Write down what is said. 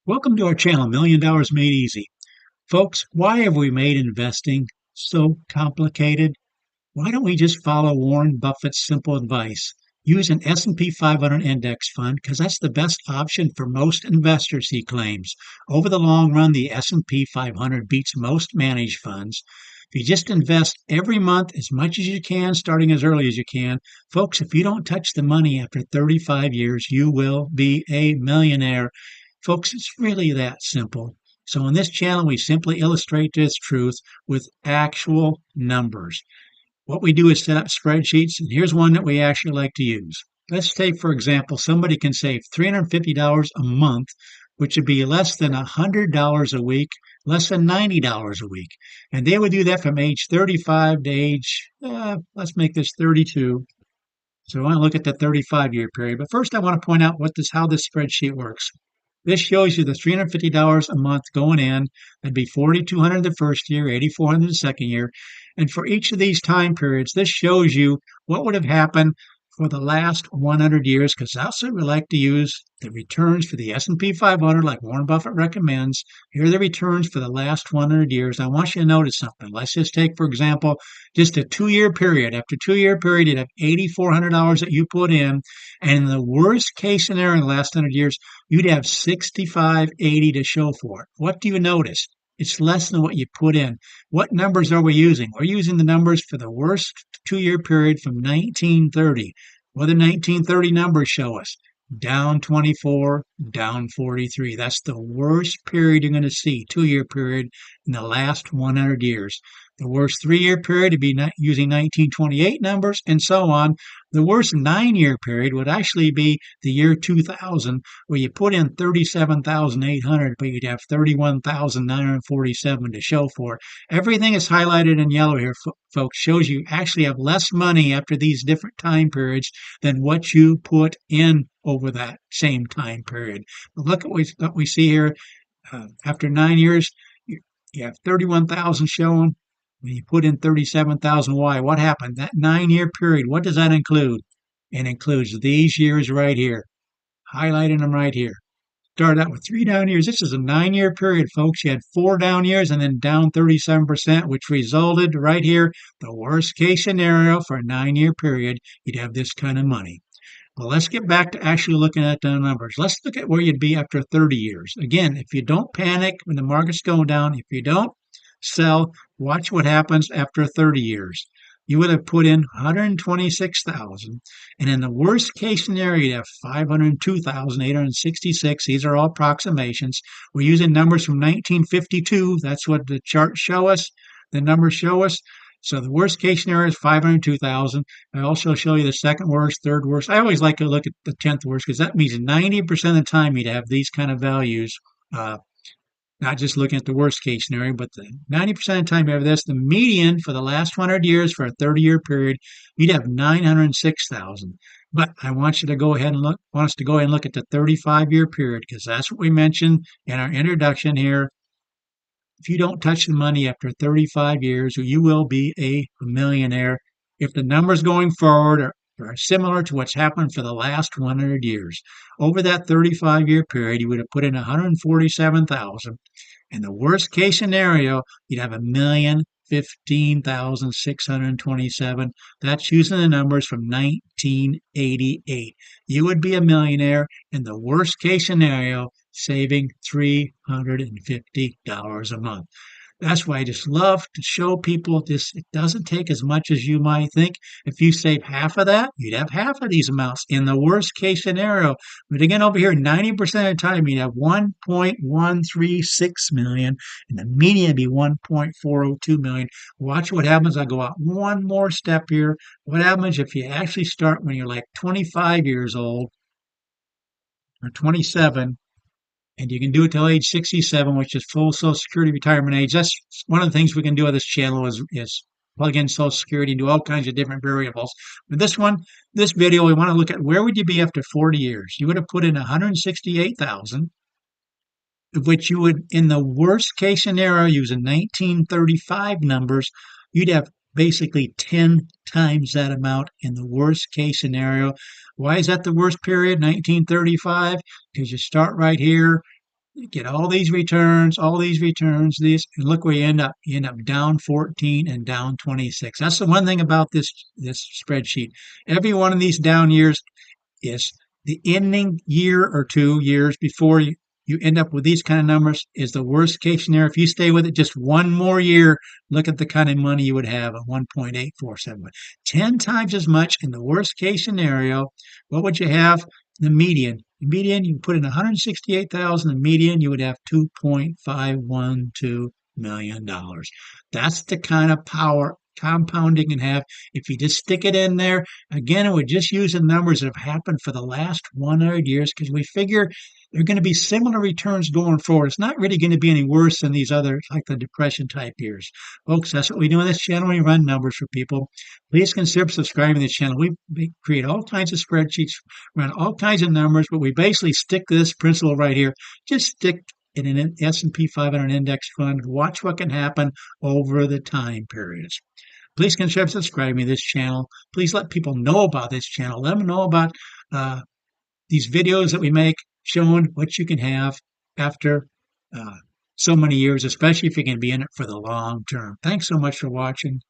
Welcome to our channel, $1 Million Made Easy. Folks, why have we made investing so complicated? Why don't we just follow Warren Buffett's simple advice? Use an S&P 500 index fund because that's the best option for most investors, he claims. Over the long run, the S&P 500 beats most managed funds. If you just invest every month as much as you can, starting as early as you can, folks, if you don't touch the money after 35 years, you will be a millionaire. Folks, it's really that simple. So on this channel, we simply illustrate this truth with actual numbers. What we do is set up spreadsheets, and here's one that we actually like to use. Let's say, for example, somebody can save $350 a month, which would be less than $100 a week, less than $90 a week. And they would do that from age 35 to age, let's make this 32. So I want to look at the 35-year period. But first, I want to point out how this spreadsheet works. This shows you the $350 a month going in. That'd be $4,200 the first year, $8,400 the second year. And for each of these time periods, this shows you what would have happened for the last 100 years, because that's what we like to use, the returns for the S&P 500, like Warren Buffett recommends. Here are the returns for the last 100 years. I want you to notice something. Let's just take, for example, just a 2-year period. After a 2-year period, you'd have $8,400 that you put in. And in the worst case scenario in the last 100 years, you'd have $6,580 to show for it. What do you notice? It's less than what you put in. What numbers are we using? We're using the numbers for the worst 2-year period from 1930. What do 1930 numbers show us? Down 24, down 43. That's the worst period you're going to see, 2-year period in the last 100 years. The worst 3-year period would be using 1928 numbers, and so on. The worst 9-year period would actually be the year 2000, where you put in 37,800, but you'd have 31,947 to show for it. Everything is highlighted in yellow here, folks. Shows you actually have less money after these different time periods than what you put in over that same time period. But look at what we see here. After 9 years, you have 31,000 shown. When you put in 37,000, why? What happened? That 9-year period, what does that include? It includes these years right here, highlighting them right here. Started out with 3 down years. This is a 9-year period, folks. You had 4 down years and then down 37%, which resulted right here, the worst case scenario for a 9-year period, you'd have this kind of money. Well, let's get back to actually looking at the numbers. Let's look at where you'd be after 30 years. Again, if you don't panic when the market's going down, if you don't sell, watch what happens after 30 years. You would have put in 126,000, and in the worst case scenario, you'd have 502,866. These are all approximations. We're using numbers from 1952. That's what the charts show us. The numbers show us. So the worst case scenario is 502,000. I also show you the second worst, third worst. I always like to look at the 10th worst because that means 90% of the time you'd have these kind of values. Not just looking at the worst case scenario, but the 90% of the time you have this. The median for the last 100 years for a 30-year period, you'd have 906,000. But I want you to go ahead and want us to go ahead and look at the 35-year period because that's what we mentioned in our introduction here. If you don't touch the money after 35 years, you will be a millionaire. If the numbers going forward are similar to what's happened for the last 100 years. Over that 35-year period, you would have put in 147,000. In the worst case scenario, you'd have 1,015,627. That's using the numbers from 1988. You would be a millionaire in the worst case scenario, saving $350 a month. That's why I just love to show people this. It doesn't take as much as you might think. If you save half of that, you'd have half of these amounts in the worst case scenario. But again, over here, 90% of the time, you'd have 1.136 million, and the median would be 1.402 million. Watch what happens. I go out one more step here. What happens if you actually start when you're like 25 years old or 27? And you can do it till age 67, which is full Social Security retirement age. That's one of the things we can do on this channel is plug in Social Security and do all kinds of different variables. But this video, we want to look at where would you be after 40 years? You would have put in 168,000, of which you would, in the worst case scenario, using 1935 numbers, you'd have basically 10 times that amount in the worst case scenario. Why is that the worst period, 1935? Because you start right here. You get all these returns, these, and look where you end up. You end up down 14 and down 26. That's the one thing about this spreadsheet. Every one of these down years is the ending year or 2 years before you end up with these kind of numbers is the worst case scenario. If you stay with it just one more year, look at the kind of money you would have at 1.847. 10 times as much in the worst case scenario. What would you have? The median. The median, you put in 168,000, the median, you would have $2.512 million. That's the kind of power compounding can have if you just stick it in there. Again, we're just using numbers that have happened for the last 100 years because we figure they're going to be similar returns going forward. It's not really going to be any worse than these other, like the depression type years. Folks, that's what we do on this channel. We run numbers for people. Please consider subscribing to this channel. We create all kinds of spreadsheets, run all kinds of numbers, but we basically stick to this principle right here. Just stick in an S&P 500 index fund. Watch what can happen over the time periods. Please consider subscribing to this channel. Please let people know about this channel. Let them know about these videos that we make showing what you can have after so many years, especially if you're going to be in it for the long term. Thanks so much for watching.